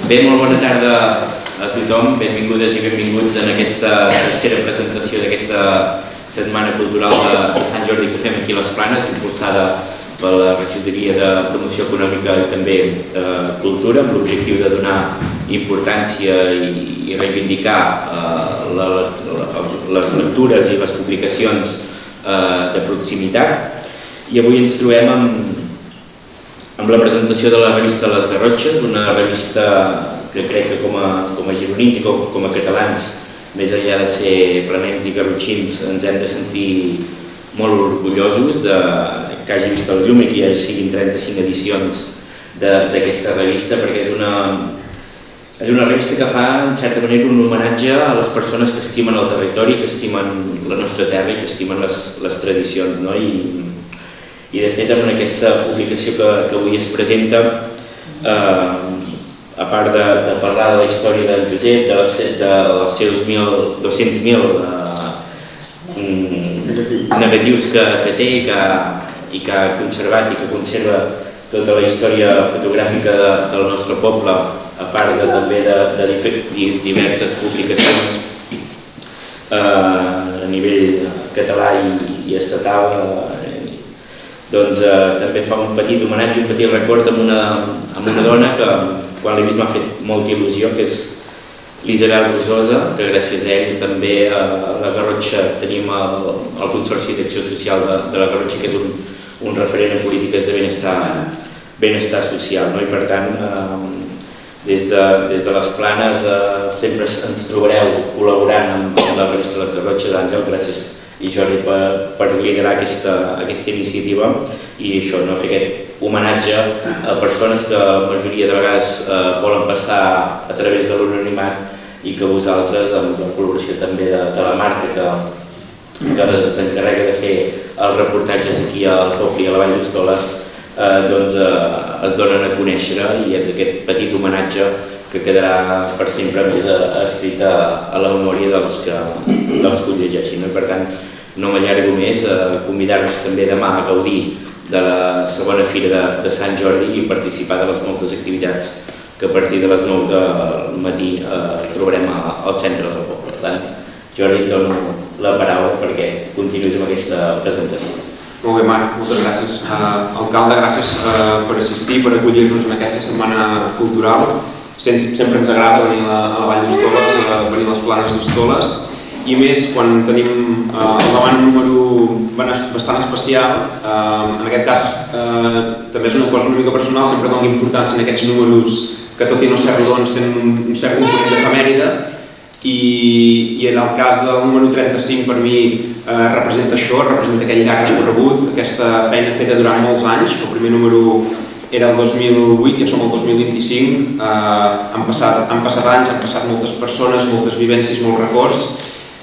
Bé, molt bona tarda a tothom, benvingudes i benvinguts en aquesta tercera presentació d'aquesta Setmana Cultural de Sant Jordi que fem aquí a les Planes, impulsada per la Regidoria de Promoció Econòmica i també Cultura, amb l'objectiu de donar importància i reivindicar les lectures i les publicacions de proximitat. I avui ens trobem amb la presentació de la revista Les Garrotxes, una revista que crec que com a gironins i com a catalans, més enllà de ser planencs i garrotxins, ens hem de sentir molt orgullosos que hagi vist el llum i que hi siguin 35 edicions d'aquesta revista, perquè és una revista que fa, en certa manera, un homenatge a les persones que estimen el territori, que estimen la nostra terra i que estimen les tradicions, no? I de fet, en aquesta publicació que avui es presenta, a part de parlar de la història d'en Josep, dels seus 200.000 negatius que té i que ha conservat i que conserva tota la història fotogràfica del nostre poble, a part també de diverses publicacions a nivell català i estatal, doncs també fa un petit homenatge, un petit record amb una dona que quan l'he vist m'ha fet molta il·lusió, que és l'Isabel Rososa, que gràcies a ell també a la Garrotxa tenim el Consorci d'Acció Social de la Garrotxa, que és un referent en polítiques de benestar social, no? I per tant, des de les Planes sempre ens trobareu col·laborant amb la revista Les Garrotxes. Àngel, gràcies, i Jordi, per liderar aquesta iniciativa i això, no? Fer aquest homenatge a persones que la majoria de vegades volen passar a través de l'anonimat i que vosaltres, amb la col·laboració també de la Marta, que s'encarrega de fer els reportatges aquí al poble i a la Vall d'Hostoles, doncs es donen a conèixer, i és aquest petit homenatge que quedarà per sempre més escrit a la memòria dels que ho llegeixin. Per tant, no m'allargo més, convidar-vos també demà a gaudir de la segona fira de Sant Jordi i participar de les moltes activitats que a partir de les 9 del matí trobarem al centre del poble. Per tant, Jordi, et dono la paraula perquè continuïs amb aquesta presentació. Molt bé, Marc, moltes gràcies. Alcalde, gràcies per assistir, per acollir-nos en aquesta setmana cultural. Sempre ens agrada venir a la Vall d'Hostoles, venir a les Planes d'Hostoles, i més quan tenim al davant un número bastant especial. En aquest cas també és una cosa una mica personal, sempre dono importància en aquests números que, tot i no ser rodons, tenen un cert component d'efemèride, i en el cas del número 35 per mi representa això, representa aquell llarg recorregut, aquesta feina feta durant molts anys. El primer número era el 2008, ja som el 2025, han passat anys, han passat moltes persones, moltes vivències, molts records.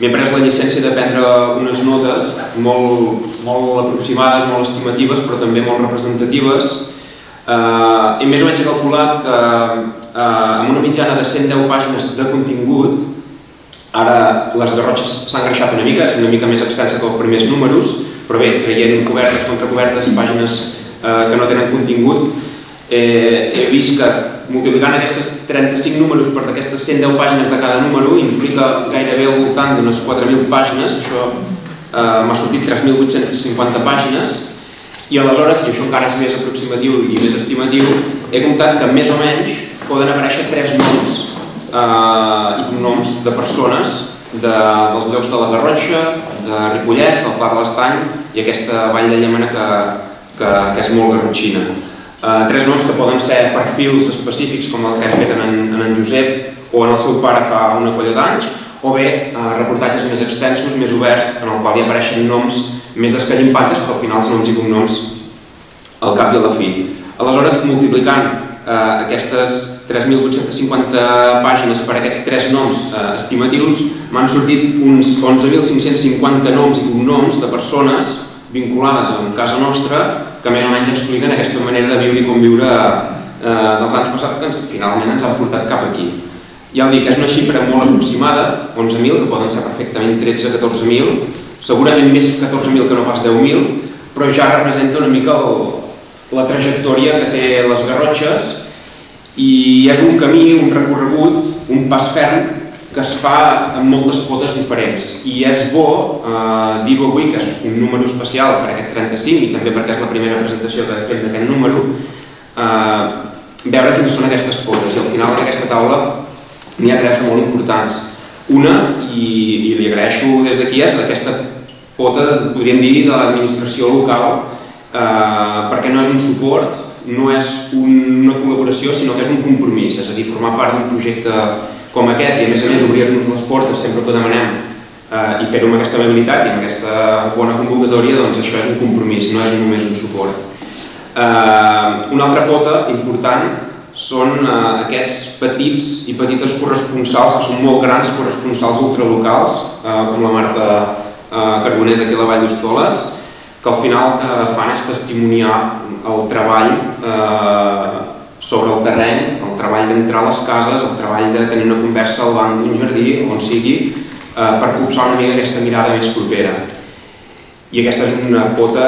M'he pres la llicència de prendre unes notes molt aproximades, molt estimatives, però també molt representatives. I més o menys he calculat que amb una mitjana de 110 pàgines de contingut, ara Les Garrotxes s'han engreixat una mica, és una mica més extensa que els primers números, però bé, traient cobertes, contracobertes, pàgines que no tenen contingut, he vist que multiplicant aquestes 35 números per aquestes 110 pàgines de cada número implica gairebé al voltant d'unes 4.000 pàgines. Això m'ha sortit 3.850 pàgines, i aleshores, i això encara és més aproximatiu i més estimatiu, he comptat que més o menys poden aparèixer 3 noms i cognoms de persones dels llocs de la Garrotxa, de Ripollès, del Pla de l'Estany i aquesta vall de Llémena que és molt garrotxina. 3 noms que poden ser perfils específics, com el que hem fet en en Josep o en el seu pare fa una colla d'anys, o bé reportatges més extensos, més oberts, en el qual hi apareixen noms més escallimpates, però al final els noms i cognoms al cap i a la fi. Aleshores, multiplicant aquestes 3.850 pàgines per aquests 3 noms estimatius, m'han sortit uns 11.550 noms i cognoms de persones vinculades a casa nostra que més o menys expliquen aquesta manera de viure i conviure dels anys passats que finalment ens han portat cap aquí. Ja ho dic, és una xifra molt aproximada, 11.000, que poden ser perfectament 13-14.000, segurament més 14.000 que no pas 10.000, però ja representa una mica la trajectòria que té les Garrotxes I és un camí, un recorregut, un pas ferm que es fa amb moltes potes diferents. I és bo dir-ho avui, que és un número especial per aquest 35 i també perquè és la primera presentació que fem d'aquest número, veure quines són aquestes potes. I al final en aquesta taula n'hi ha 3 molt importants. Una, i li agraeixo des d'aquí, és aquesta pota, podríem dir, de l'administració local, perquè no és un suport, no és una col·laboració, sinó que és un compromís, és a dir, formar part d'un projecte com aquest i a més obrir-nos les portes sempre que demanem i fer-ho amb aquesta amabilitat i amb aquesta bona convocatòria, doncs això és un compromís, no és només un suport. Una altra pota important són aquests petits i petites corresponsals, que són molt grans corresponsals ultralocals, com la Marta Carbonés aquí a la Vall d'Hostoles, que al final fan és testimoniar el treball sobre el terreny, el treball d'entrar a les cases, el treball de tenir una conversa al banc d'un jardí, on sigui, per copsar una mica aquesta mirada més propera. I aquesta és una pota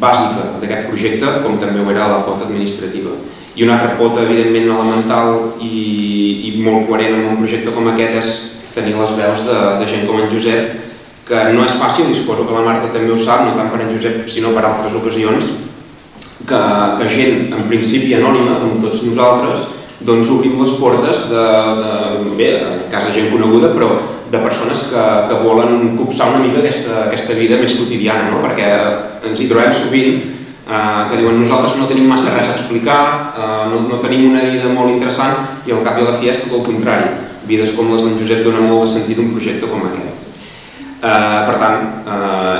bàsica d'aquest projecte, com també ho era la pota administrativa. I una altra pota, evidentment, elemental i molt coherent amb un projecte com aquest és tenir les veus de gent com en Josep, que no és fàcil, i suposo que la Marta també ho sap, no tant per en Josep, sinó per altres ocasions, que gent, en principi anònima, com tots nosaltres, doncs obrim les portes bé, en casa gent coneguda, però de persones que volen copsar una mica aquesta vida més quotidiana, no? Perquè ens hi trobem sovint que diuen nosaltres no tenim massa res a explicar, no tenim una vida molt interessant i al cap i a la fi és tot el contrari. Vides com les d'en Josep donen molt de sentit a un projecte com aquest. Per tant,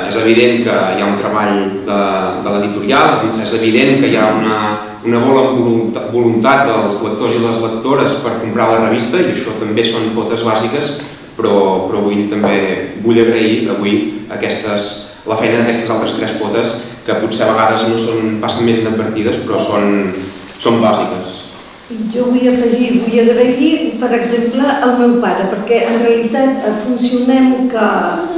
és evident que hi ha un treball de l'editorial, és evident que hi ha una bona voluntat dels lectors i les lectores per comprar la revista, i això també són potes bàsiques, però també vull agrair avui la feina d'aquestes altres 3 potes que potser a vegades passen més inadvertides, però són bàsiques. Jo vull afegir, vull agrair, per exemple, al meu pare, perquè en realitat funcionem que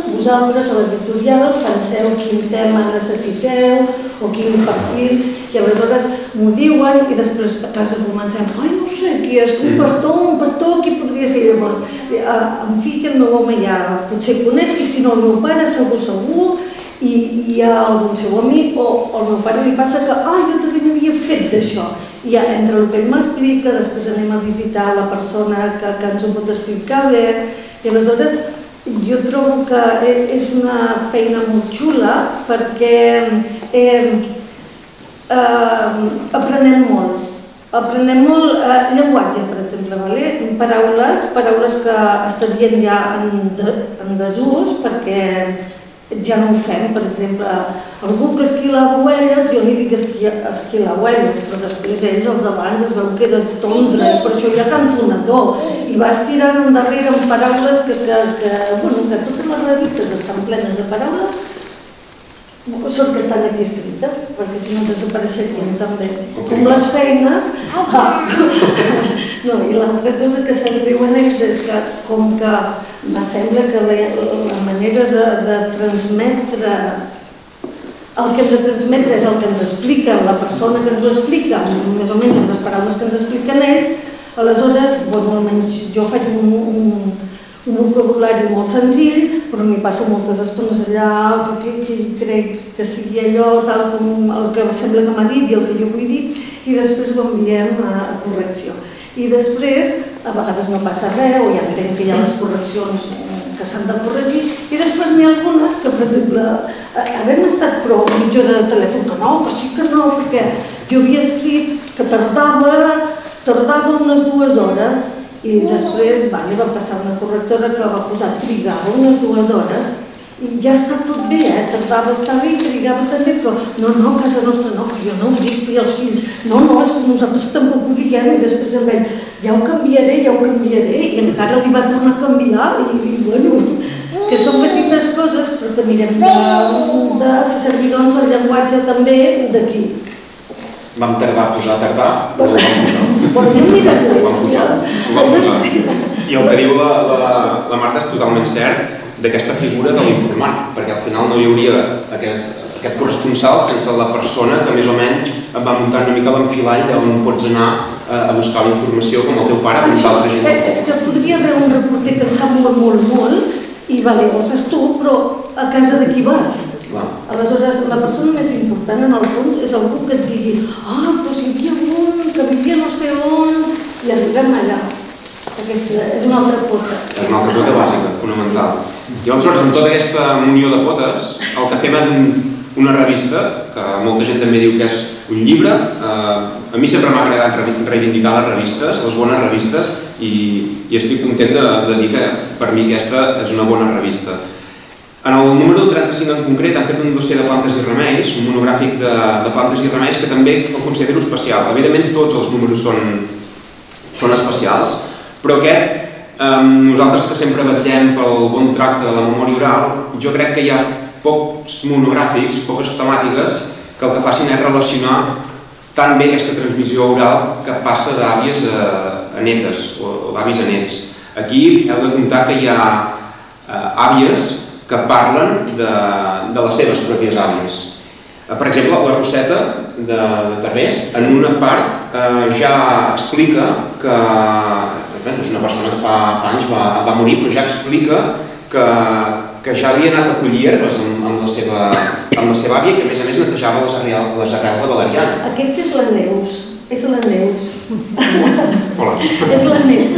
vosaltres a l'editorial penseu quin tema necessiteu o quin perfil, i aleshores m'ho diuen i després a casa comencem, no sé qui és, un pastor, qui podria ser? Llavors, en fi, que el meu home ja potser coneix, i si no el meu pare segur, i hi ha algun seu amic, o al meu pare li passa que jo també n'havia fet d'això. I entre el que ell m'explica, després anem a visitar la persona que ens ho pot explicar bé, i aleshores jo trobo que és una feina molt xula perquè aprenem molt. Aprenem molt llenguatge, per exemple, paraules que estarien ja en desús perquè ja no ho fem. Per exemple, algú que esquila ovelles, jo li dic esquilar ovelles, però després ells, els d'abans, es veu que era tondre, i per això hi ha cantonador, i vas tirant endarrere amb paraules que totes les revistes estan plenes de paraules, sort que estan aquí escrites, perquè si no desapareixerien també. Com les feines... No, i l'altra cosa que se'n diuen ells és que, com que me sembla que la manera de transmetre el que hem de transmetre és el que ens explica la persona que ens ho explica, més o menys amb les paraules que ens expliquen ells, aleshores, almenys jo faig un vocabulari molt senzill, però m'hi passo moltes estones allà, que crec que sigui allò tal com el que sembla que m'ha dit i el que jo vull dir, i després ho enviem a correcció. I després, a vegades no passa res, o ja entenc que hi ha les correccions que s'han de corregir, i després n'hi ha algunes que, per exemple, havem estat prou mitja de telèfon, que sí que no, perquè jo havia escrit que tardava unes 2 hores, i després va passar una correctora que va posar trigava unes 2 hores, i ja està tot bé, tardava, està bé, i trigava també, però no, a casa nostra no, jo no ho dic, i els fills, no, és que nosaltres tampoc ho diguem, i després em veig, ja ho canviaré, i encara li va tornar a canviar, i bueno, que són petites coses, però que mirem de fer servir doncs el llenguatge també d'aquí. Vam tardar a posar, però ho vam posar. I el que diu la Marta és totalment cert. d'aquesta figura de l'informant, perquè al final no hi hauria aquest corresponsal sense la persona que més o menys et va muntar una mica l'enfilall d'on pots anar a buscar la informació com el teu pare o altra gent. És que podria haver un reporter que en sap molt i vale, ho fas tu, però a casa de qui vas? Aleshores, la persona més important en el fons és algú que et digui doncs hi havia un que vivia no sé on i arribem allà. Aquesta és una altra pota. És una altra pota bàsica, fonamental. I aleshores, amb tota aquesta munió de potes, el que fem és una revista, que molta gent també diu que és un llibre. A mi sempre m'ha agradat reivindicar les revistes, les bones revistes, i estic content de dir que per mi aquesta és una bona revista. En el número 35 en concret han fet un dossier de plantes i remeis, un monogràfic de plantes i remeis que també el considero especial. Evidentment tots els números són especials, però aquest, nosaltres que sempre vetllem pel bon tracte de la memòria oral, jo crec que hi ha pocs monogràfics, poques temàtiques que el que facin és relacionar tan bé aquesta transmissió oral que passa d'àvies a netes o d'avis a nets. Aquí heu de comptar que hi ha àvies que parlen de les seves pròpies àvies. Per exemple, la Roseta de Tarrés, en una part ja explica que és una persona que fa anys va morir, però ja explica que ja havia anat a collir herbes amb la seva àvia, que a més netejava les arrels de valeriana. Aquesta és la Neus. És la Neus. Hola. És la Neus.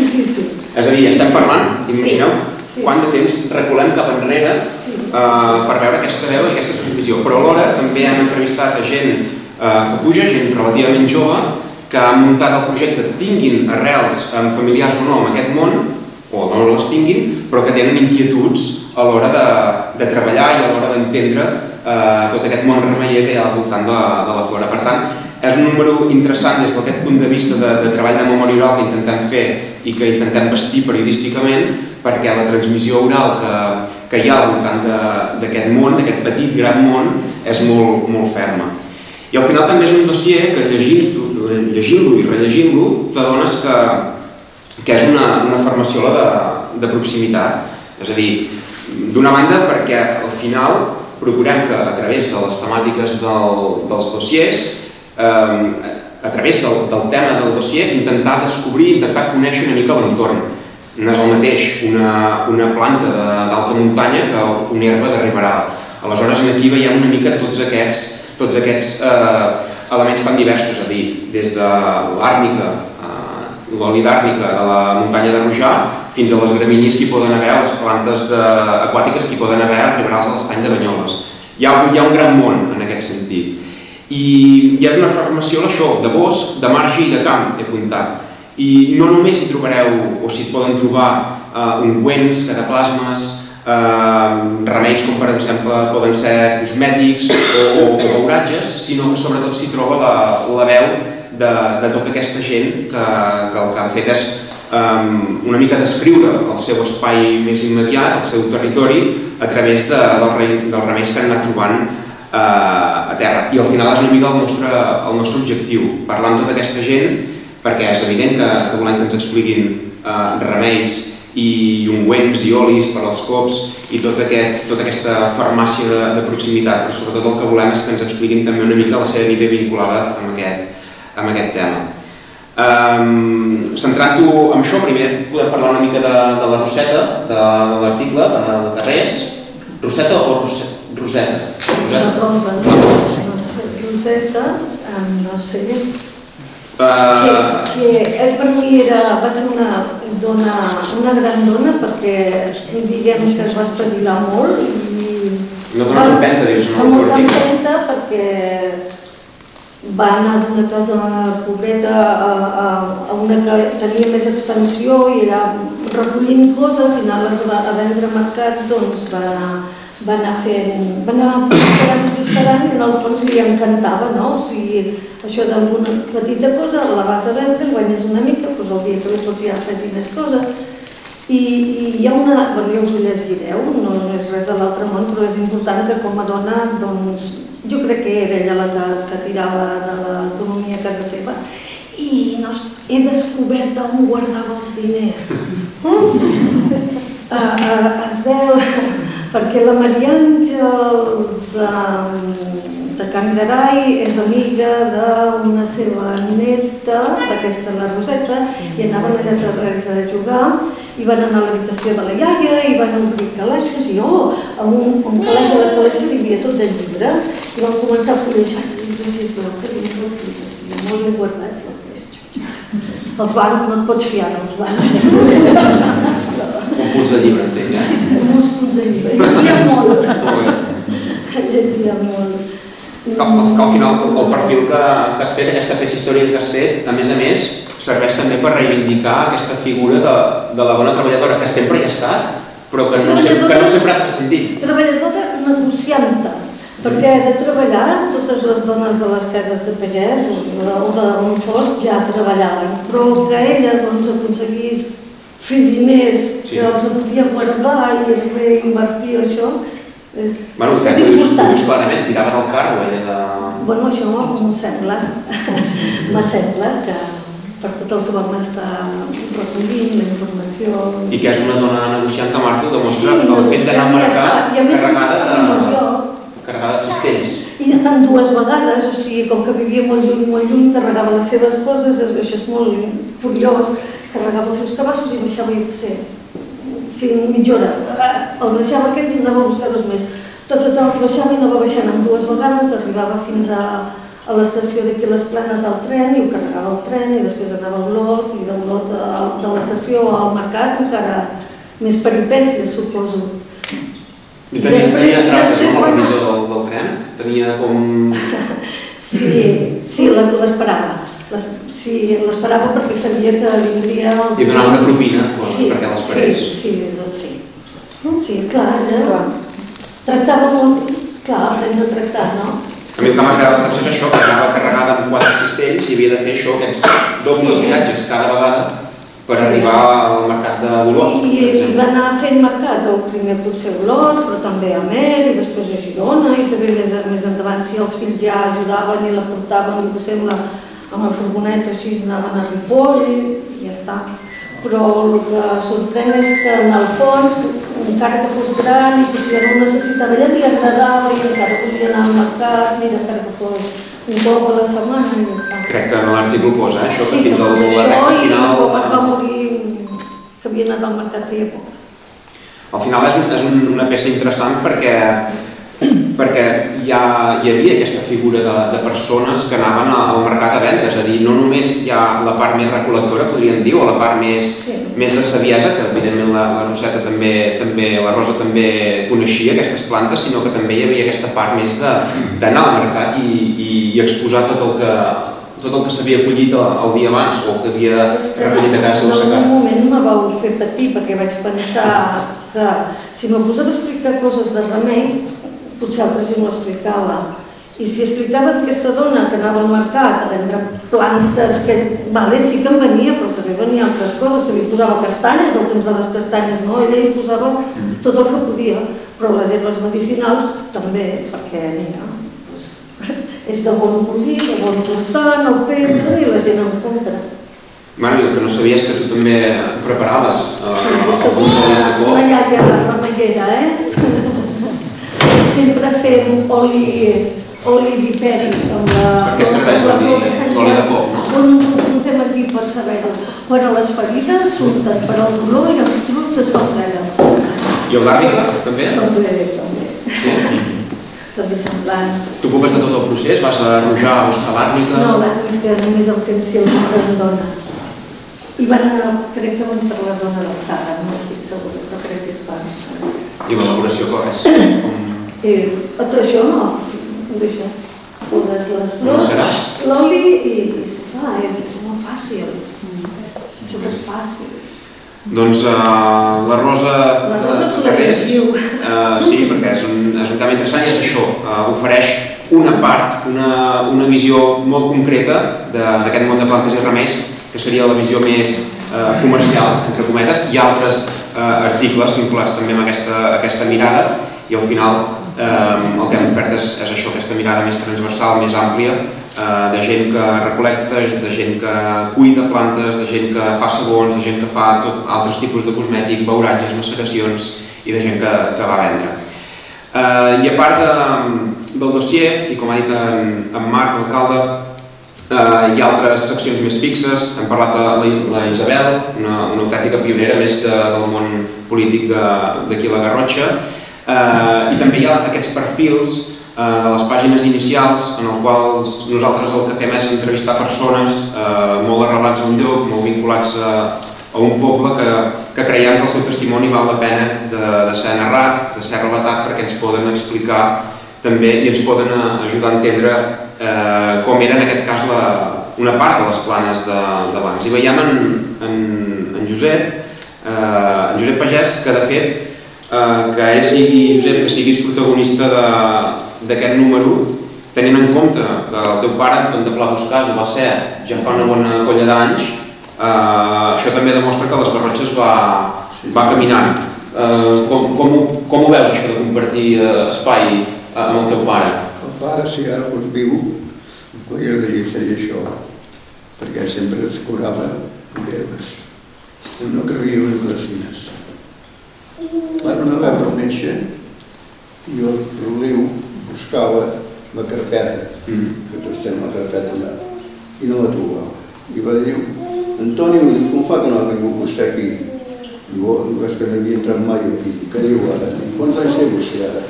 Sí. És a dir, estem parlant, imagineu, quant de temps reculem cap enrere per veure aquesta veu i aquesta transmissió. Però alhora també hem entrevistat a gent que puja, gent relativament jove, que han muntat el projecte tinguin arrels familiars o no en aquest món, o no les tinguin, però que tenen inquietuds a l'hora de treballar i a l'hora d'entendre tot aquest món remeier que hi ha al voltant de la flora. Per tant, és un número interessant des d'aquest punt de vista de treball de memòria oral que intentem fer i que intentem vestir periodísticament, perquè la transmissió oral que hi ha al voltant d'aquest món, d'aquest petit, gran món, és molt ferma. I al final també és un dossier que llegint-lo i rellegint-lo t'adones que és una farmaciola de proximitat. És a dir, d'una banda perquè al final procurem que a través de les temàtiques dels dossiers, a través del tema del dossier, intentar descobrir, intentar conèixer una mica l'entorn. No és el mateix una planta d'alta muntanya que una herba de riberal. Aleshores, aquí veiem una mica tots aquests elements tan diversos, és a dir, des de l'àrnica, l'oli d'àrnica de la muntanya de Rojà, fins a les gramínies que hi poden haver, les plantes aquàtiques que hi poden haver als riberals de l'estany de Banyoles. Hi ha un gran món en aquest sentit. I és una farmaciola, això, de bosc, de marge i de camp, he apuntat. I no només hi trobareu, o s'hi poden trobar ungüents, cataplasmes, remeis com per exemple poden ser cosmètics o beuratges, sinó que sobretot s'hi troba la veu de tota aquesta gent que el que han fet és una mica descriure el seu espai més immediat, el seu territori, a través dels remeis que han anat trobant a terra. I al final és una mica el nostre objectiu, parlar amb tota aquesta gent, perquè és evident que volem que ens expliquin remeis i ungüents i olis per als cops i tota aquesta farmàcia de proximitat, però sobretot el que volem és que ens expliquin també una mica la seva vida vinculada amb aquest tema. Centrant-ho en això, primer podem parlar una mica de la Roseta, de l'article de Tarrés. Roseta o Roseta? Roseta, no sé. Que per mi va ser una gran dona perquè diguem que es va espavilar molt i no dona empenta, dius, no? Molta empenta perquè va anar d'una casa pobreta a una que tenia més extensió i era recollint coses i anar-les a vendre al mercat, doncs va anar prosperant i en el fons li encantava, no? O sigui, això d'una petita cosa la vas a vendre, guanyes una mica, doncs el dia que li pots ja afegir més coses. I hi ha una, ja us ho llegireu, no és res de l'altre món, però és important que com a dona, doncs, jo crec que era ella la que tirava de l'economia a casa seva, i he descobert on guardava els diners. Es veu perquè la Maria Àngels de Can Garai és amiga d'una seva neta, d'aquesta la Roseta, i anaven allà a Reis a jugar i van anar a l'habitació de la iaia i van obrir calaixos i a un calaix de la calaix hi havia tot de llibres i van començar a fullejar llibres i es veu que dins els llibres hi havia molt ben guardats els tres. Els bancs no et pots fiar, els bancs. Un punts de llibre, entenc, eh? Sí, molts punts de llibre. Llegia molt. Llegia molt. Al final, el perfil que has fet, aquesta peça històrica que has fet, a més, serveix també per reivindicar aquesta figura de la dona treballadora, que sempre hi ha estat, però que no sempre ha transcendit. Treballadora negociant-te, perquè de treballar, totes les dones de les cases de pagès o d'on fos ja treballaven, però que ella aconseguís fer diners que els podia guardar i invertir això és important. Ho dius clarament, tirava del carro ella de... Bueno, això m'ho sembla, m'assembla que per tot el que vam estar recollint, la informació... I que és una dona negociant a Marta, demostra el fet d'anar al mercat carregada de cistells. I en dues vegades, o sigui, com que vivia molt lluny, carregava les seves coses, això és molt curiós, carregava els seus cabassos i baixava, jo què sé, fins mitja hora. Els deixava aquells i anava a buscar dos més. Tots els baixava i anava baixant en dues vegades, arribava fins a l'estació d'aquí les Planes al tren i ho carregava al tren i després anava al lot i del lot de l'estació al mercat, encara més peripècies, suposo. I tenia traces amb la revisió del tren? Tenia com... Sí, l'esperava. Sí, l'esperava perquè sabia que vindria... I donava una propina perquè l'esperés. Sí, clar, tractava molt... Clar, aprens a tractar, no? A mi el que m'ha agradat és això, que anava carregada amb 4 cistells i havia de fer això, aquests dobles viatges cada vegada per arribar al mercat de Olot. I va anar fent mercat, primer potser a Olot, però també a Amer i després a Girona i també més endavant si els fills ja ajudaven i la portaven, el que sembla, amb la furgoneta així anaven a Ripoll i ja està. Però el que sorprèn és que en el fons, encara que fos gran i potser no ho necessitava, ella li agradava i encara volia anar al mercat, mira, encara que fos un cop a la setmana i ja està. Crec que en l'article posa això, que fins a la recta final... I el cop es va morir, que havia anat al mercat feia poc. Al final és una peça interessant perquè hi havia aquesta figura de persones que anaven al mercat a vendre, és a dir, no només hi ha la part més recol·lectora, podríem dir, o la part més de saviesa, que evidentment la Roseta també, la Rosa també coneixia aquestes plantes, sinó que també hi havia aquesta part més d'anar al mercat i exposar tot el que s'havia collit el dia abans o que havia recollit a casa o assecat. En un moment me vau fer patir perquè vaig pensar que si me posava a explicar coses de remeis potser altra gent ho explicava. I si explicava aquesta dona que anava al mercat a vendre plantes, que sí que em venia, però també venia altres coses, també hi posava castanyes, al temps de les castanyes no, ella hi posava tot el que podia, però les herbes medicinals també, perquè mira, és de bon collir, de bon portar, no pesa i la gent en compra. Bueno, el que no sabies que tu també preparaves una iaia remeiera, sempre fem oli d'hiperi amb la Per què serveix l'oli de poc, no? Un tema aquí per saber-ho. Per a les ferides surten, per al dolor i els trucs es fan fredes. I el d'àrnica, també? També. També semblant. Tu ocupes de tot el procés? Vas a arrojar, a buscar l'àrnica? No, l'àrnica només el fem si el ens dona. I crec que van per la zona del Tara, no estic segura, però crec que és per... I l'elaboració com és? Això no, ho deixes. Poses les flors, l'oli i s'ho fa, és molt fàcil. És superfàcil. Doncs la Rosa Carrés, sí, perquè és un tema interessant i és això, ofereix una part, una visió molt concreta d'aquest món de plantes i remeis, que seria la visió més comercial, entre cometes, i altres articles vinculats també amb aquesta mirada, i al final el que hem ofert és això, aquesta mirada més transversal, més àmplia, de gent que recol·lecta, de gent que cuida plantes, de gent que fa sabons, de gent que fa altres tipus de cosmètic, beuratges, maceracions i de gent que va vendre. I a part del dossier, i com ha dit en Marc, l'alcalde, hi ha altres seccions més fixes. Hem parlat de la Isabel, una autèntica pionera més del món polític d'aquí a la Garrotxa, i també hi ha aquests perfils de les pàgines inicials en els quals nosaltres el que fem és entrevistar persones molt arrelats a un lloc, molt vinculats a un poble que creiem que el seu testimoni val la pena de ser narrat, de ser relatat, perquè ens poden explicar també i ens poden ajudar a entendre com era en aquest cas una part de les planes d'abans. I veiem en Josep Pagès que de fet que ell siguis protagonista d'aquest número, tenint en compte que el teu pare, Anton de Pla Buscàs, ho va ser ja fa una bona colla d'anys, això també demostra que les Garrotxes va caminant. Com ho veus, això de compartir espai amb el teu pare? El pare, si ara fos viu, li agradaria fer això, perquè sempre es curava amb herbes. No cabia unes medicines. Van anar a veure el metge i el Roliu buscava la carpeta, que tots tenen la carpeta allà, i no la trobava. I va dir, Antoni, com fa que no ha vingut vostè aquí? Diu, és que no havia entrat mai aquí. Què diu ara? Quants anys té vostè ara?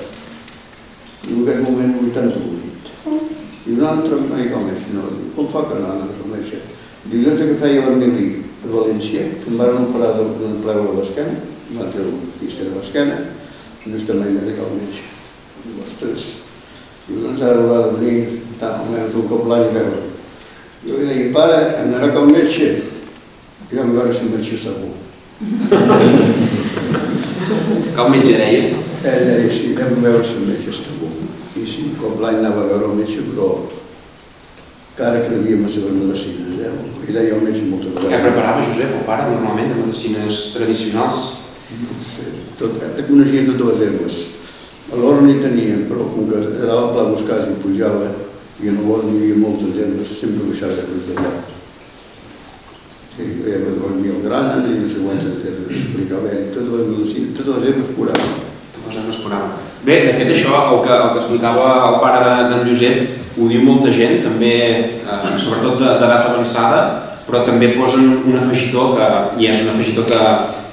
Diu, en aquest moment 88. Diu, no ha entrat mai com és, no. Com fa que no ha entrat com és? Diu, des que feia l'Emili a València, que em van operar d'un pleu a l'esquena, em van treure un pista de l'esquena, justament allà al metge. Diu, ostres, diu, doncs ara haurà de venir almenys un cop l'any a veure. Jo li deia, pare, anarà com metge, i vam veure si el metge segur. Com metge deia? Ell deia, sí, vam veure si el metge segur. I sí, un cop l'any anava a veure el metge, però encara que havia les seves medicines, i deia el metge moltes vegades. Què preparava Josep, el pare, normalment, de medicines tradicionals? Coneixia totes les herbes. A l'hora n'hi tenien, però com que a dalt Pla Buscàs i pujava, i en l'hora n'hi havia moltes herbes, sempre baixava herbes d'allà. Sí, herbes de vermil grana, i no sé quantes herbes explicava ell, totes les medicines, totes les herbes curaven. Totes les herbes curaven. Bé, de fet això, el que explicava el pare d'en Josep, ho diu molta gent, també, sobretot d'edat avançada, però també posen un afegitó, i és un afegitó que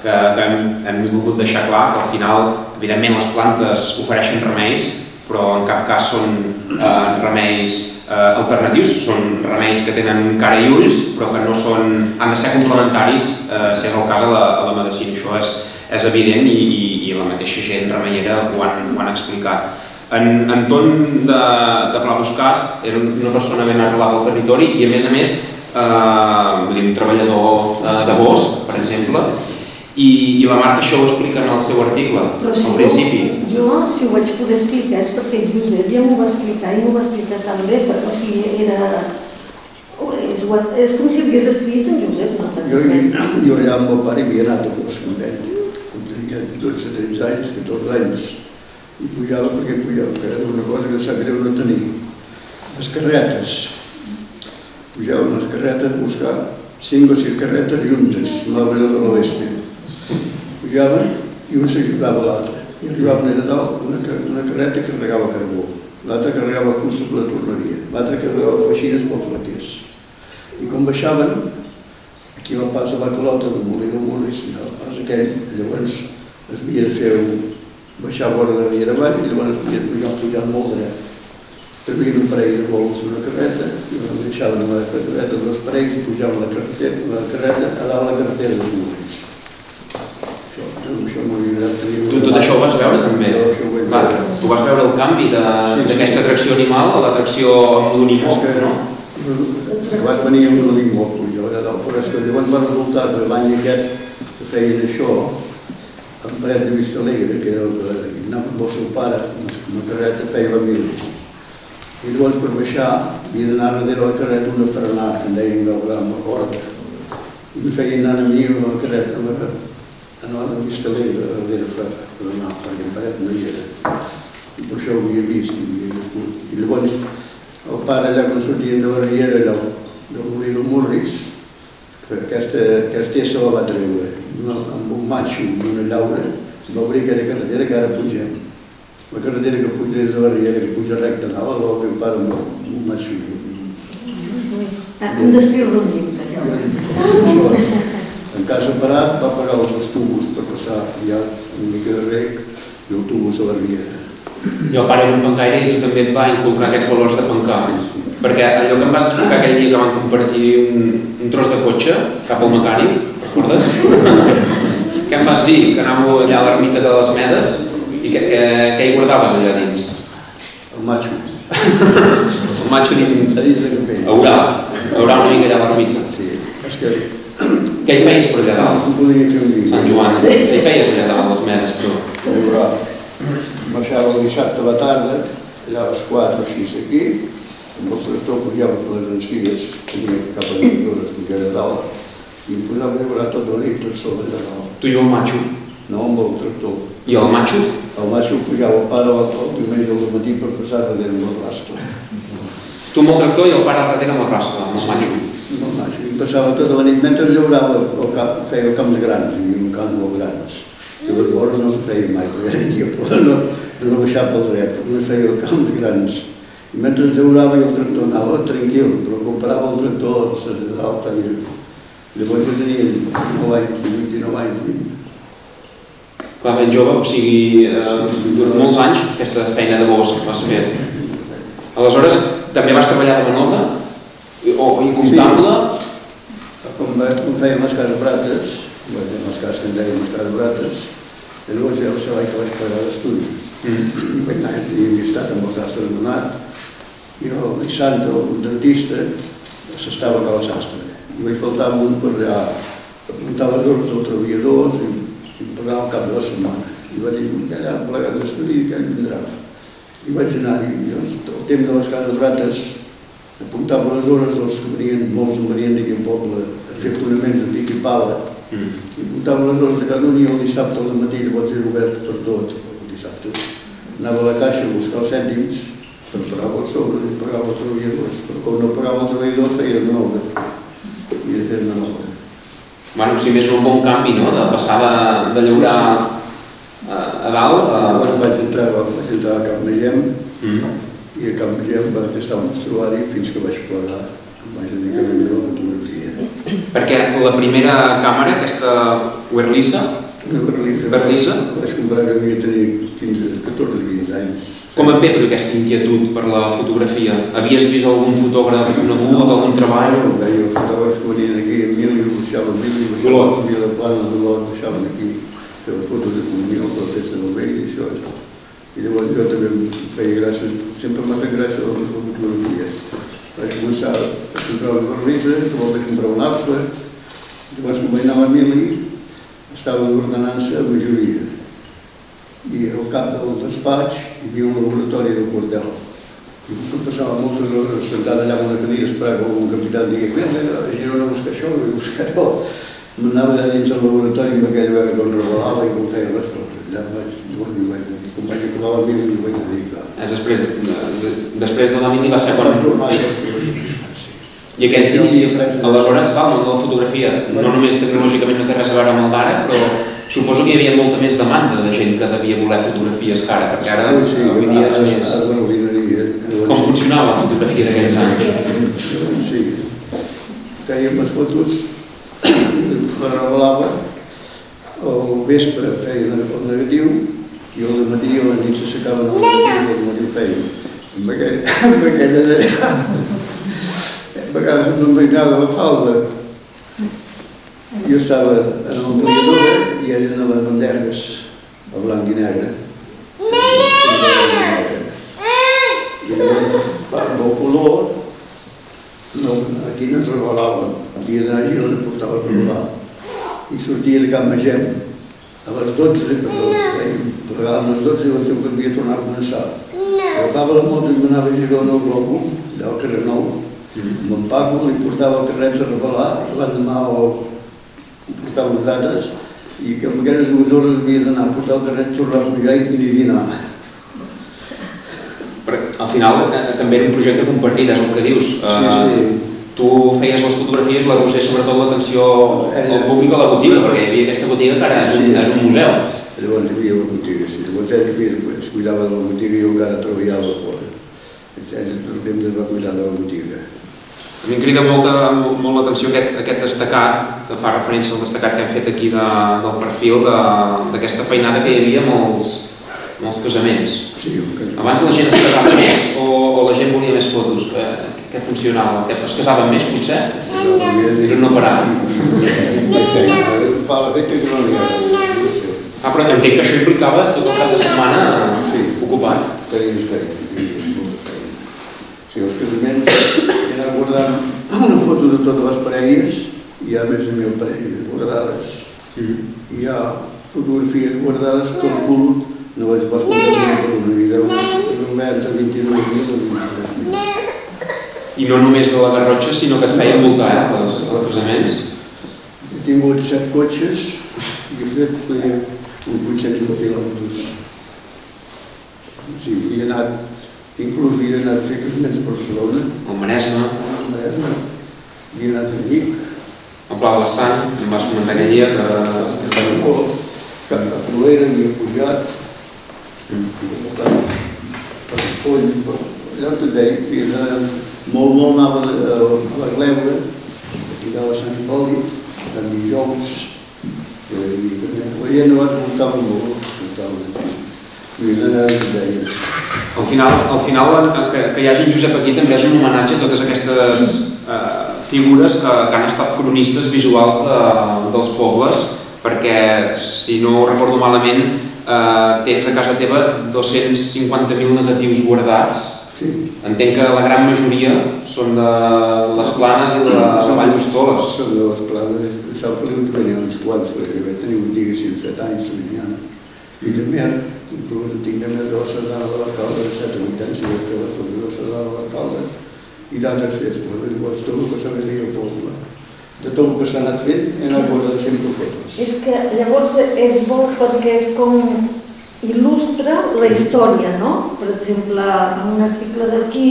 hem volgut deixar clar, que al final, evidentment, les plantes ofereixen remeis, però en cap cas són remeis alternatius, són remeis que tenen cara i ulls, però que no han de ser complementaris, si és el cas, a la medicina. Això és evident i la mateixa gent remeiera ho han explicat. En Anton de Pla Buscàs era una persona ben arrelada al territori i, a més, un treballador de bosc, per exemple, i la Marta això ho explica en el seu article, al principi. Jo, si ho vaig poder explicar, és perquè Josep ja m'ho va explicar i m'ho va explicar tan bé, o sigui, és com si hagués escrit en Josep, no? Jo allà amb el pare hi havia anat a bosc amb ell, quan tenia 12-13 anys, 14 anys, i pujava perquè pujava, que era una cosa que sap greu no tenir. Les carretes. Pujava unes carretes a buscar 5 o 6 carretes juntes, a l'arbre de l'oeste. Pujaven i un s'ajudava a l'altre. I arribaven a dalt una carreta que carregava carbó, l'altra carregava fusta per la torneria, l'altra carregava feixines pels flaquers. I quan baixaven, aquí al pas de la calota, del molí del Morris, i al pas aquell, llavors es havia de fer baixar vora de riera avall i llavors es havia pujat molt dret. Trebien un parell de bols d'una carreta i deixaven la carreta dos parells i pujaven la carreta a dalt la carretera dels Morris. Això m'ho havia agradat tenir. Tu tot això ho vas veure també? Tu vas veure el canvi d'aquesta atracció animal a l'atracció amb l'unimó, no? Abans venia un amic molt pujo, allà dalt, però és que llavors va resultar que l'any aquest que feien això, en Paret de Vista Alegre, que era el que anava amb el seu pare, amb la carreta feia la mil. I llavors per baixar havia d'anar darrere la carreta una frenada, que en deien amb la corda. I em feien anar a mi amb la carreta, anava de Vista Alegre darrere per anar, perquè en Paret no hi era. I per això ho havia vist, i llavors El pare allà quan sortien de la riera del molí del Morris, que aquesta essa la va treure amb un matxo i una llaura, va obrir aquella carretera que ara pugem. La carretera que puja des de la riera, que puja recta a la va obrir el pare amb un matxo. Em descriu-lo un llibre. En cas separat va pagar els tubos per passar ja una mica de rec i el tubos a la riera. I el pare era un pencaire i tu també et va inculcar aquests valors de pencar. Perquè allò que em vas explicar aquell dia que vam compartir un tros de cotxe cap al mecànic, recordes? Què em vas dir? Que anàveu allà a l'ermita de les Medes i què hi guardaves allà dins? El matxo. El matxo dins... A dins de capell. A orar una mica allà a l'ermita. Sí, és que... Què hi feies per allà dalt? No podia fer un dia. Sant Joan, què hi feies allà dalt a les Medes, tu? A orar. Marxava el dissabte a la tarda, allà a les 4 o 6 aquí, amb el tractor pujava per les encides, tenia cap a les hores que era dalt, i em posava a llaurar tot la nit, tot sol allà dalt. Tu i el matxo? No, amb el tractor. I el matxo? El matxo pujava el pare el diumenge al matí per passar darrere amb el rastre. Tu amb el tractor i el pare al darrere amb el rastre, amb el matxo? Amb el matxo. I passava tota la nit mentre llaurava el camp, feia el camp de grans, hi havia un camp molt grans. Llavors no es feia mai, perquè era dia de no baixar pel dret, no es feia el camp de grans. I mentre ens llaurava i el tractor anava tranquil, però comparava el tractor de dalt i llavors jo tenia 19 anys, 29 anys. Clar, ben jove, o sigui, durant molts anys aquesta feina de bosc vas fer. Aleshores, també vas treballar de manola i comptable? Com fèiem les cases brates, les cases que en dèiem les cases brates, i llavors ja el treball que vaig pagar d'estudi. Vaig anar i havia estat amb els sastres donat, i el Santa, un dentista, s'estava a la sastre. I vaig faltar un per allà, apuntar les hores dels treballadors i pagava al cap de la setmana. I vaig dir, allà, plegat d'estudi, que ell vindrà. I vaig anar-hi, el temps de les cases brates, apuntava les hores dels que venien, molts venien d'aquí un poble, a fer fonaments de pic i pala, i apuntava les hores de cada un i el dissabte al matí, llavors era obert tot, el dissabte. Anava a la caixa a buscar els cèntims, per pagar els sobres i pagava els treballadors, però com no pagava el treballador feia de nou, i de fer una nova. Bueno, si més un bon canvi, no?, de passar de llaurar a dalt. Llavors vaig entrar a Camp Magem, i a Camp Magem vaig estar un usuari fins que vaig plegar, vaig dedicar a la fotografia. Perquè la primera càmera, aquesta Werlisa, vaig comprar que havia tenir 14-15 anys. Com et ve per aquesta inquietud per la fotografia? Havies vist algun fotògraf conegut, algun treball? Veia els fotògrafs que venien aquí, Emili, baixaven Emili, baixaven de plana de l'Or, baixaven aquí, feien fotos d'economia, la festa del rei i això. I llavors jo també em feia gràcia, sempre m'ha fet gràcia la fotografia. Vaig començar a comprar una Werlisa, que vaig comprar un altre, llavors quan vaig anar a Emili, estava d'ordenança a majoria. I al cap del despatx hi havia un laboratori del quartel. I em passava moltes hores sentat allà amb una cadira esperant que algun capità digui «Vés a Girona a buscar això, a buscar allò». M'anava allà dins el laboratori amb aquella vegada que em revelava i que em feia les fotos. Allà com vaig acabar la mili i ho vaig dedicar. Després de la mili va ser quan... I aquests inicis, aleshores, clar, la fotografia no només tecnològicament no té res a veure amb el d'ara, però suposo que hi havia molta més demanda de gent que devia voler fotografies que ara, perquè ara avui dia és més... Com funcionava la fotografia d'aquells anys? Sí, fèiem les fotos, me revelava, al vespre feien el negatiu i al matí o a la nit s'assecaven el negatiu i al matí feien. Amb aquella d'allà, a vegades no em vainava la falda. Jo estava en l'ampliadora i eren a les banderes, a blanc i negre. I amb el color, aquí no ens regalaven. Havia d'anar a Girona a portar el regular. I sortia de Camp Magem a les 12, plegaven a les 12 i el seu que havia tornat a començar. Agafava la moto i m'anava a Girona al Globo, allà al carrer Nou, amb en Paco, li portava el carret a revelar, i l'endemà portava les dates, i que amb aquelles 2 hores havia d'anar a portar el carret, tornar a pujar i ni dir anar. El final també era un projecte compartit, és el que dius. Tu feies les fotografies, la Roser sobretot l'atenció al públic a la botiga, perquè hi havia aquesta botiga que ara és un museu. Llavors hi havia la botiga, sí. Llavors ell es cuidava de la botiga i jo encara treballava fora. Ell tot el temps es va cuidar de la botiga. A mi em crida molt l'atenció aquest destacat, que fa referència al destacat que hem fet aquí del perfil d'aquesta feinada que hi havia amb els casaments. Abans la gent es casava més o la gent volia més fotos? Què funcionava? Es casaven més, potser? Era no parar. Fa l'efecte que no n'hi ha. Però entenc que això implicava tot el cap de setmana ocupat. Tenies feina. Els casaments era guardant una foto de totes les parelles, hi ha més de 1.000 parelles guardades. Hi ha fotografies guardades tot cul, no les pots comptar per una vida, oberta 22.000 o 23.000. I no només de la Garrotxa, sinó que et feia envoltar els casaments. He tingut 7 cotxes i he fet uns 800 quilòmetres. Sí, he anat, inclús he anat a fer casaments a Barcelona. Al Maresme. He anat a Vic. Al Pla de l'Estany, em vas comentar aquell dia que... A Colera m'hi he pujat. Per Foll, allò que et deia, molt anava a la Glebra, a tirar a Sant Hipòlit, a Dijous, la gent no va voltar molt, i era el que deia. Al final, que hi hagi en Josep aquí també és un homenatge a totes aquestes figures que han estat cronistes visuals dels pobles, perquè, si no ho recordo malament, tens a casa teva 250.000 negatius guardats. Entenc que la gran majoria són de les Planes i de la Vall d'Hostoles. Són de les Planes. A Sant Feliu tenia uns quants, perquè vaig tenir un dia 7 anys, i també tinc a més de la sardana de l'alcalde, de 7 o 8 anys, i vaig fer la foto de la sardana de l'alcalde, i d'altres festes, llavors tot el que s'ha fet al poble. De tot el que s'ha anat fent, he anat guardant sempre fotos. És que llavors és bo perquè és com il·lustra la història, no? Per exemple, en un article d'aquí,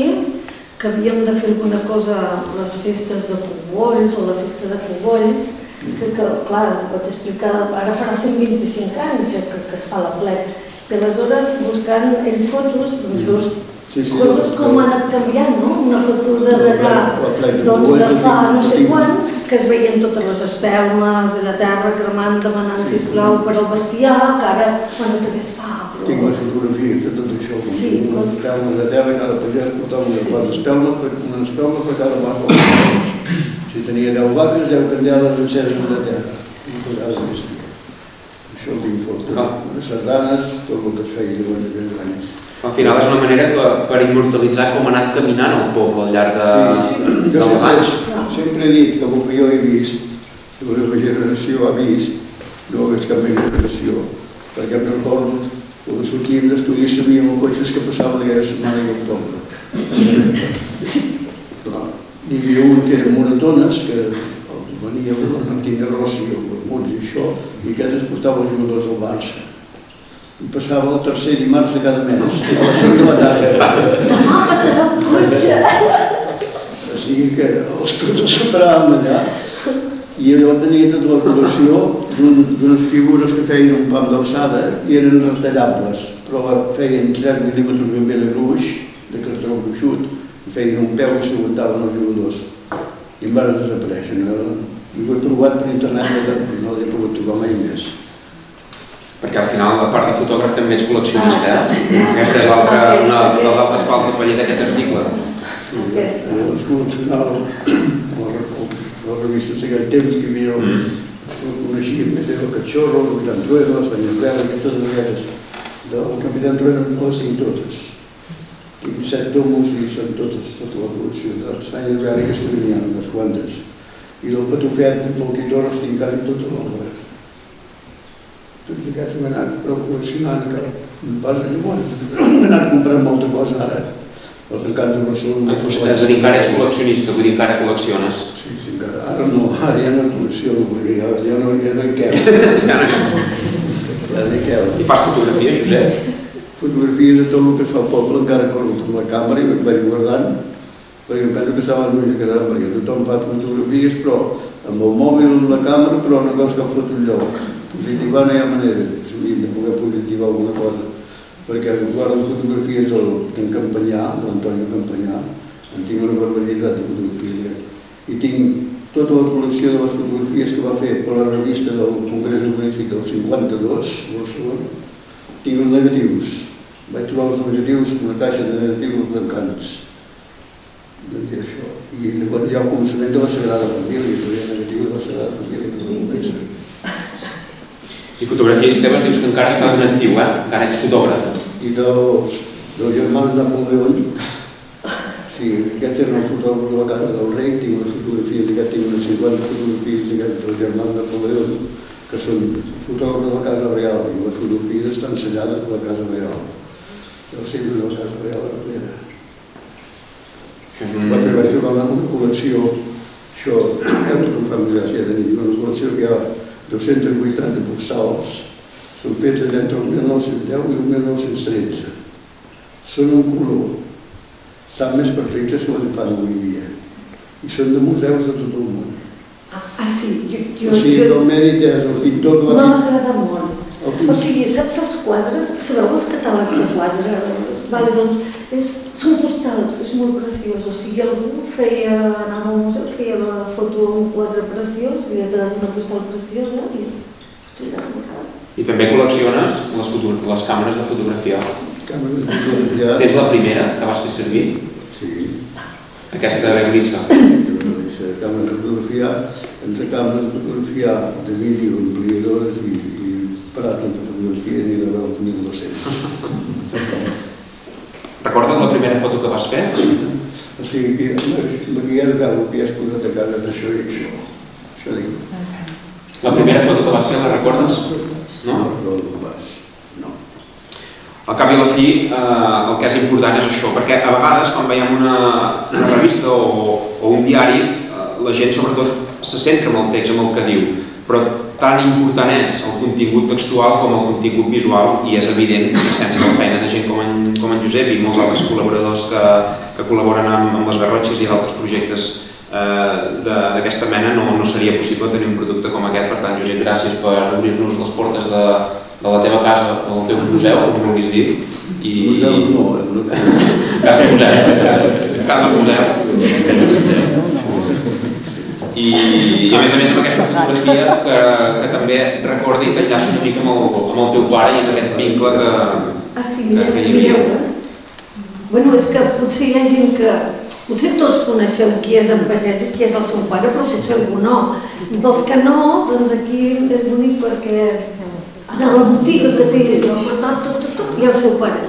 que havíem de fer alguna cosa a les festes de Cogolls o la festa de Cogolls, que clar, pots explicar, ara farà 125 anys que es fa la plec, i aleshores buscant ell fotos, doncs veus coses com han anat canviant, no? Una foto d'allà, doncs de fa no sé quan, que es veien totes les espelmes de la terra cremant, demanant sisplau per al bestiar, que ara, bueno, també es fa, però... Tinc les fotografies de tot això, com unes espelmes de terra i cada pagès portava unes espelmes per cada vaca. Si tenia 10 vaques, 10 candeles enceses de terra, i posava de bestiar. Això ho tinc fotos, les sardanes, tot el que es feia llavors aquells anys. Al final és una manera per immortalitzar com ha anat caminant el poble al llarg dels anys. Sempre he dit que el que jo he vist, que la meva generació ha vist, no és cap meva generació, perquè em recordo, quan sortíem d'estudi sabíem els cotxes que passaven aquella setmana i octubre. N'hi havia un que era Moratones, que venia amb la Martina Rossi, el Bermuts i això, i aquest es portava els jugadors del Barça. I passava el tercer dimarts de cada mes, a les 5 de la tarda. Demà passarà un cotxe! O sigui que els cotxes separàvem allà i allò tenia tota la col·lecció d'unes figures que feien un pam d'alçada i eren retallables, però feien 3 mil·límetres ben bé de gruix, de cartró gruixut, i feien un peu que s'aguantaven els jugadors. I em van desaparèixer. I ho he provat per internet, no l'he pogut trobar mai més. Perquè al final, a part de fotògraf, també ets col·leccionista. Aquesta és una de les altres pals de paller d'aquest article. Els col·leccionava les revistes d'aquell temps que hi havia, coneixia més el Cachorro, el Capitán Trueno, la Sanyarrera, aquestes d'aquestes. Del Capitán Trueno les tinc totes. Tinc 7 tomos i són totes, tota la col·lecció. De la Sanyarrera que n'hi ha unes quantes. I del Patufet, del Folquitor, els tinc quasi tota l'obra. Tots aquests m'he anat col·leccionant, que em passa igual. M'he anat comprant molta cosa ara. Els encants de Barcelona... És a dir, encara ets col·leccionista, vull dir, encara col·lecciones. Sí, encara. Ara no, ara ja no col·lecciono, perquè ja no hi cap. Ja no hi cap. I fas fotografia, Josep? fotografies de tot el que es fa al poble, encara que amb la càmera i vaig guardant, perquè em penso que estaven els ulls que quedaran, perquè tothom fa fotografies, però amb el mòbil, amb la càmera, però una cosa que fot un lloc. Positivar no hi ha manera, s'havien de poder positivar alguna cosa, perquè guarden fotografies en Campanyà, de l'Antonio Campanyà, en tinc una barbaritat de fotografies, i tinc tota la col·lecció de les fotografies que va fer per la revista del Congrés Urbanístic del 52, a Barcelona. Tinc els negatius. Vaig trobar els negatius, una caixa de negatius tancants. I això. I llavors hi ha el començament de la Sagrada Família, que hi ha negatius de la Sagrada Família, que no ho pensa. I fotografies teves dius que encara estàs en actiu, encara ets fotògraf. I dels germans Napoleón, sí, aquests eren els fotògrafs de la casa del rei, tinc unes fotografies, tinc unes 50 fotografies dels germans Napoleón, que són fotògrafs de la Casa Real, i les fotografies estan sellades per la Casa Real. El centre de la Casa Real a Rivera. Vaig trobar una col·lecció, això em fa més gràcia de dir, una col·lecció que hi ha 280 postals, són fetes entre el 1910 i el 1913. Són en color, estan més perfectes que les fan avui dia, i són de museus de tot el món. Sí, O sigui, el mèrit és el pintor que va... No m'agrada molt. O sigui, saps els quadres? Sabeu els catàlegs de quadre? Vale, doncs, són postals, és molt preciós. O sigui, algú feia, anava al museu, feia la foto d'un quadre preciós i li ha quedat una postal preciosa i I també col·lecciones les càmeres de fotografia. Càmeres de fotografia. Tens la primera que vas fer servir? Sí. Aquesta Glissa. Càmeres de fotografia, entre càmeres de fotografia de vídeo, ampliadores i aparatos de fotografia ni de veus 1200. Recordes la primera foto que vas fer? O sigui, maquillar veu que ja has posat a casa d'això i això. Això dic. La primera foto que vas fer la recordes? No? No recordo pas. No. Al cap i a la fi, el que és important és això, perquè a vegades quan veiem una revista o un diari, la gent sobretot se centra en el text, en el que diu, però tan important és el contingut textual com el contingut visual i és evident que sense la feina de gent com en Josep i molts altres col·laboradors que col·laboren amb les Garrotxes i d'altres projectes d'aquesta mena no seria possible tenir un producte com aquest. Per tant, Josep, gràcies per obrir-nos les portes de la teva casa o del teu museu, com vulguis dir. Museu no, Casa museu. I a més amb aquesta fotografia que també recorda i t'enllaça una mica amb el teu pare i amb aquest vincle que hi havia. Bueno, és que potser hi ha gent que... Potser tots coneixem qui és en Pagès i qui és el seu pare, però potser algú no. Dels que no, doncs aquí és bonic perquè a la botiga que té tot hi ha el seu pare.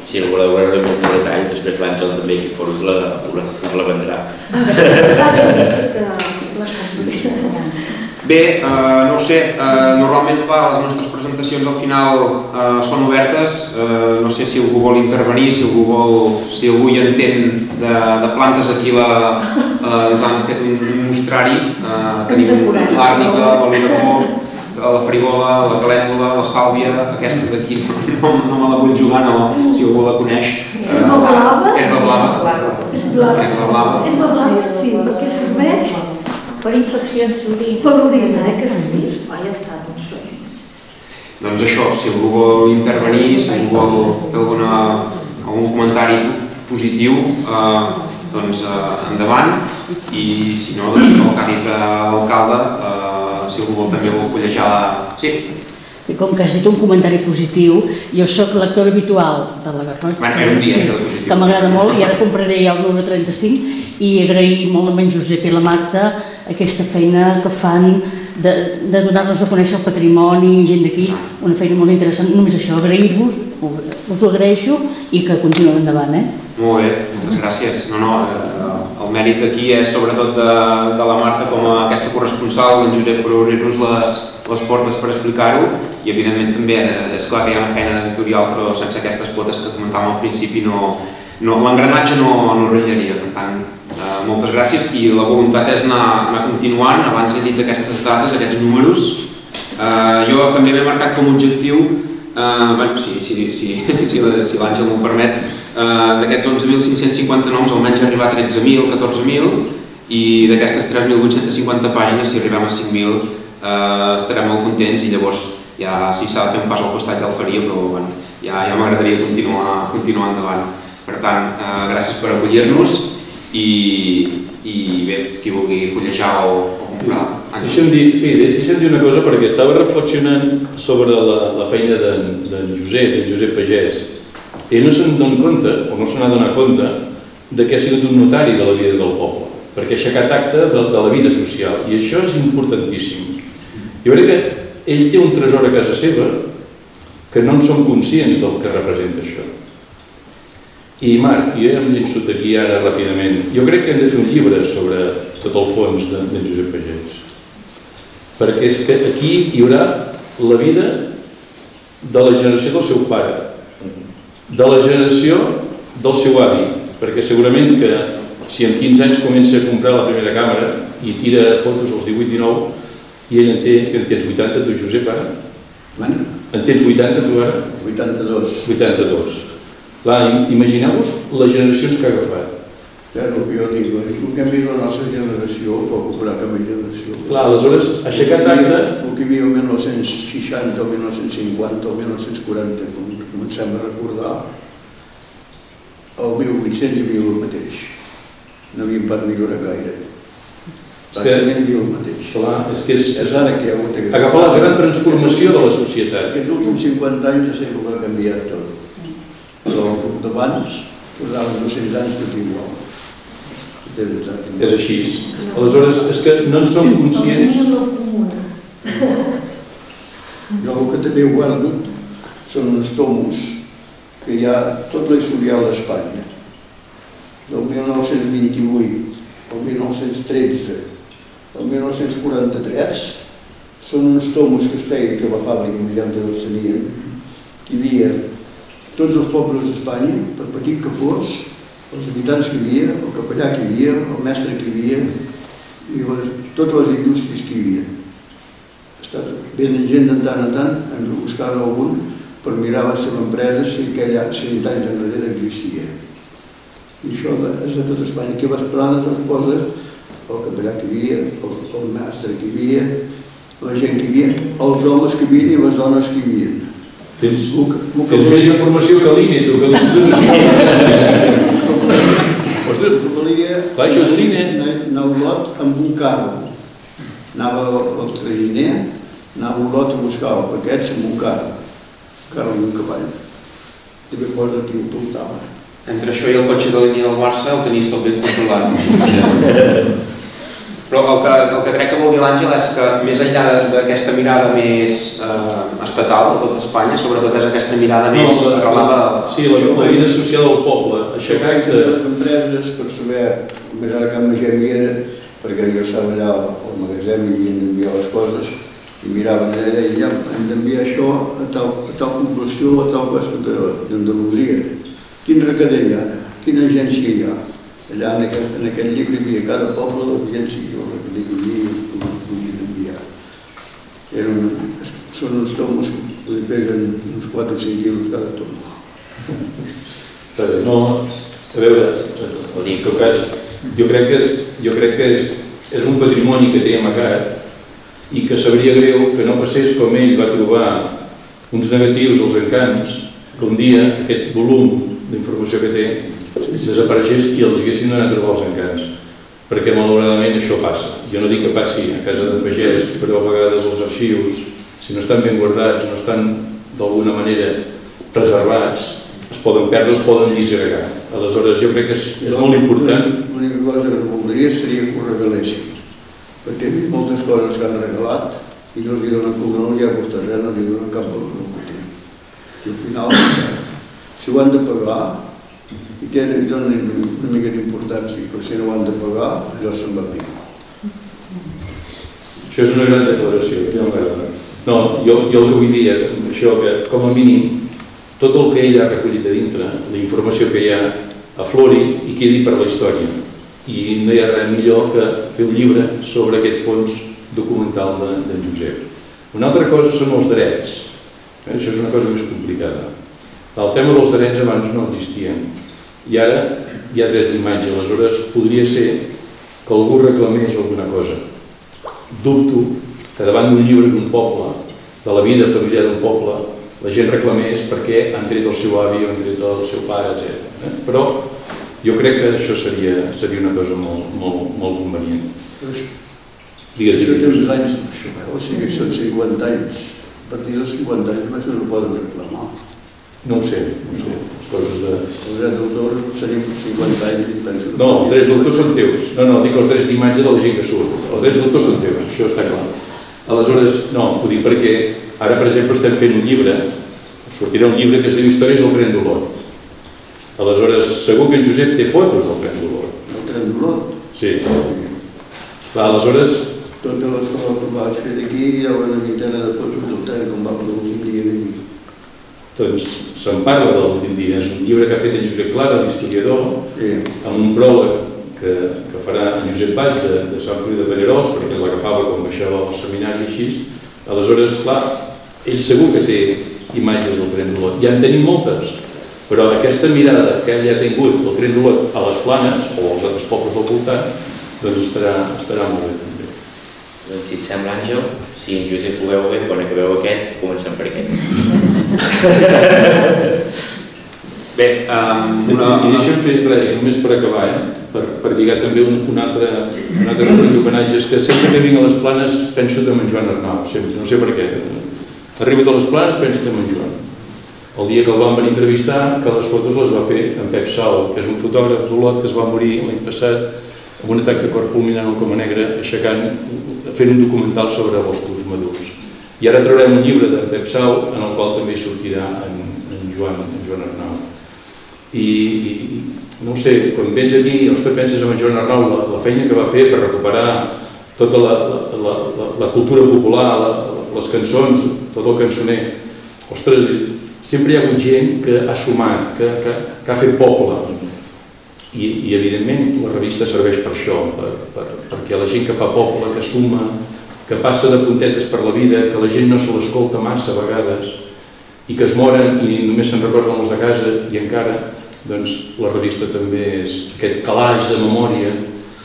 Si no voleu veure més de detall, després l'Àngel també aquí fora us la vendrà. Bé, no ho sé, normalment les nostres presentacions al final són obertes, no sé si algú vol intervenir, si algú hi entén de plantes, aquí ens han fet un mostrari, tenim l'àrnica, l'oliveró, la farigola, la calèndula, la sàlvia, aquesta d'aquí no me la vull jugar, si algú la coneix. Herba blava? Herba blava, sí, perquè serveix per infeccions d'orina. Per l'orina, que sí. Ja està, doncs. Doncs això, si algú vol intervenir, si algú vol fer algun comentari positiu, doncs endavant. I si no, doncs el que ha dit l'alcalde, si algú també vol fullejar... Sí? Com que has dit un comentari positiu, jo soc lectora habitual de la Garrotxa, que m'agrada molt, i ara compraré el número 35, i agrair molt a en Josep i la Marta aquesta feina que fan de donar-nos a conèixer el patrimoni, gent d'aquí, una feina molt interessant. Només això, agrair-vos, us ho agraeixo i que continuem endavant. Molt bé, moltes gràcies. El mèrit aquí és sobretot de la Marta com a aquesta corresponsal, d'en Josep per obrir-nos les portes per explicar-ho, i evidentment també és clar que hi ha una feina editorial, però sense aquestes potes que comentàvem al principi l'engranatge no ratllaria. Per tant, moltes gràcies, i la voluntat és anar continuant. Abans he dit aquestes dates, aquests números. Jo també m'he marcat com a objectiu si l'Àngel m'ho permet, d'aquests 11.550 noms almenys arribar a 13.000, 14.000, i d'aquestes 3.850 pàgines, si arribem a 5.000, estarem molt contents, i llavors ja si s'ha de fer un pas al costat ja el faria, però ja m'agradaria continuar endavant. Per tant, gràcies per acollir-nos i bé, qui vulgui fullejar o comprar. Deixa'm dir una cosa, perquè estava reflexionant sobre la feina d'en Josep Pagès. Ell no se'n dona compte, o no se n'ha donat compte, que ha sigut un notari de la vida del poble, perquè ha aixecat acte de la vida social, i això és importantíssim. Jo crec que ell té un tresor a casa seva que no en som conscients del que representa això. I Marc, jo ja em llenço d'aquí ara ràpidament. Jo crec que hem de fer un llibre sobre tot el fons d'en Josep Pagès. Perquè és que aquí hi haurà la vida de la generació del seu pare, de la generació del seu avi, perquè segurament que si en 15 anys comença a comprar la primera càmera i tira fotos als 18-19, i ell en tens 80, tu, Josep, ara? En tens 80, tu, ara? 82. Clar, imagineu-vos les generacions que ha agafat. Claro, jo dic, el canvi de la nostra generació, o comprar canvi de generació. Clar, aleshores, aixecat acte... El que hi havia el 1960, o 1950, o 1940, com comencem a recordar, el 1800 hi havia el mateix. No havíem pas millorat gaire. Pràcticament hi havia el mateix. Clar, és que és ara que hi ha hagut... agafar la gran transformació de la societat. Aquests últims 50 anys ja sé que ha canviat tot. Però d'abans, posaven 200 anys tot igual. És així. Aleshores, és que no en som conscients... Jo el que també guardo són uns tomos que hi ha tot l'historial d'Espanya. Del 1928 al 1913, el 1943, són uns tomos que es feien que la fàbrica ja els tenien, que hi havia tots els pobles d'Espanya, per petit que fos, els habitants que hi havia, el capellà que hi havia, el mestre que hi havia, i totes les indústries que hi havia. Venen gent de tant en tant, ens ho buscaven algun, per mirar la seva empresa si aquell 100 anys enrere existia. I això és de tot Espanya, que les planes les posa el capellà que hi havia, el mestre que hi havia, la gent que hi havia, els homes que hi havia i les dones que hi havia. Tens més informació que l'INE, tu, que l'INE. Ostres, clar, això és l'INE. Anava Olot amb un carro. Anava al traginer, anava Olot a buscar els paquets amb un carro. Un carro i un cavall. També posa aquí el portava. Entre això i el cotxe de línia del Barça ho tenies tot ben controlat. Però el que crec que vol dir l'Àngel és que més enllà d'aquesta mirada més estatal de tot Espanya, sobretot és aquesta mirada més arrelada... Sí, la vida social del poble. Aixecar que... Les empreses, per saber més ara que amb gent hi era, perquè jo estava allà al magatzem i havien d'enviar les coses, i miraven allà i deien, hem d'enviar això a tal població, a tal lloc d'Andalusia. Quin recadell hi ha? Quina agència hi ha? Allà en aquell llibre hi havia cada poble de l'agència i el recadell hi havia i com es podien enviar. Són uns tomos que li pesen uns 4 o 5 quilos cada tomo. No, a veure, en tot cas, jo crec que és un patrimoni que té amagat i que sabria greu que no passés com ell va trobar uns negatius als encants, que un dia aquest volum d'informació que té desapareixés i els haguessin d'anar a trobar els encants, perquè malauradament això passa. Jo no dic que passi a casa d'en Pagès, però a vegades els arxius, si no estan ben guardats, no estan d'alguna manera preservats, es poden perdre, es poden disgregar. Aleshores jo crec que és molt important. L'única cosa que voldria seria que ho regalessin, perquè hi ha moltes coses que han regalat i no els donen com no hi ha costat res, no els donen cap valor que té. I al final, si ho han de pagar, i donen una mica d'importància, però si no ho han de pagar, allò se'n va bé. Això és una gran declaració. No, jo el que vull dir és això, que com a mínim tot el que ell ha recollit a dintre, la informació que hi ha, aflori i quedi per la història. I no hi ha res millor que fer un llibre sobre aquest fons documental d'en Josep. Una altra cosa són els drets. Això és una cosa més complicada. El tema dels drets abans no existien i ara hi ha drets d'imatge, aleshores podria ser que algú reclamés alguna cosa. Dubto que davant d'un llibre d'un poble, de la vida familiar d'un poble, la gent reclamés perquè han tret el seu avi o han tret el seu pare, etc. Però jo crec que això seria una cosa molt convenient. Digues, això té uns anys, o sigui, són 50 anys. A partir dels 50 anys més no poden reclamar. No ho sé. Les coses de... Els drets d'autor serien 50 anys i penso... No, els drets d'autor són teus. No, dic els drets d'imatge de la gent que surt. Els drets d'autor són teus, això està clar. Aleshores, no, ho dic perquè ara, per exemple, estem fent un llibre, sortirà un llibre que es diu Històries del Tren d'Olot. Aleshores, segur que en Josep té fotos del Tren d'Olot. El Tren d'Olot? Sí. Clar, aleshores... Totes les coses que vaig fer d'aquí hi ha una vintena de fotos del tren, com va per l'últim dia d'aquí. Doncs se'n parla de l'últim dia. És un llibre que ha fet en Josep Clara, l'historiador, amb un pròleg que farà en Josep Valls de Sant Feliu de Pallerols, perquè l'agafava quan baixava al seminari i així. Aleshores, clar, ell segur que té imatges del Tren d'Olot. Ja en tenim moltes, però aquesta mirada que ell ha tingut del Tren d'Olot a les Planes, o als altres pobles del voltant, doncs estarà molt bé també. Doncs si et sembla, Àngel, si en Josep ho veu bé, quan acabeu aquest, comencem per aquest. Bé, I deixa'm fer res, només per acabar, per lligar també un altre homenatge, que sempre que vinc a les Planes penso en en Joan Arnau, sempre, no sé per què. Arribo a les Planes, penso en en Joan. El dia que el van venir a entrevistar, que les fotos les va fer en Pep Sau, que és un fotògraf d'Olot que es va morir l'any passat amb un atac de cor fulminant al Coma Negra, fent un documental sobre boscos madurs. I ara traurem un llibre de Pep Sau, en el qual també sortirà en Joan Arnau. I no ho sé, quan vens aquí i penses en Joan Arnau, la feina que va fer per recuperar tota la cultura popular, les cançons, tot el cançoner. Ostres, sempre hi ha hagut gent que ha sumat, que ha fet poble. I evidentment la revista serveix per això, perquè la gent que fa poble, que suma, que passa de puntetes per la vida, que la gent no se l'escolta massa a vegades i que es moren i només se'n recorden els de casa i encara, doncs la revista també és aquest calaix de memòria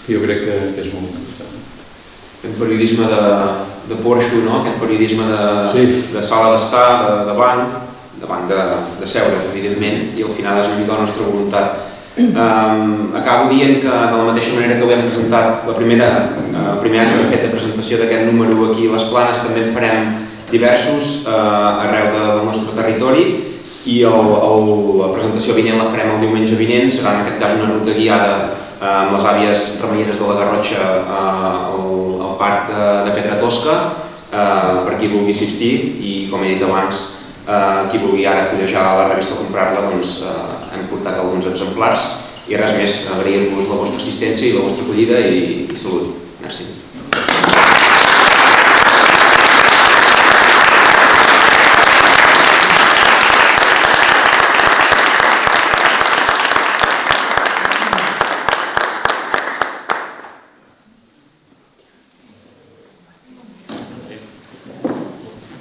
que jo crec que és molt important. Aquest periodisme de porxo, aquest periodisme de sala d'estar, de banc, de seure, evidentment, i al final és una mica la nostra voluntat. Acabo dient que de la mateixa manera que ho hem presentat el primer any que hem fet de presentació d'aquest número aquí a les Planes, també en farem diversos arreu del nostre territori i la presentació vinent la farem el diumenge vinent. Serà en aquest cas una ruta guiada amb les àvies remeieres de la Garrotxa al parc de Pedra Tosca, per qui vulgui assistir, i com he dit abans, qui vulgui ara fullejar la revista o comprar-la, doncs hem portat alguns exemplars. I res més, agrair-vos la vostra assistència i la vostra acollida i salut. Merci.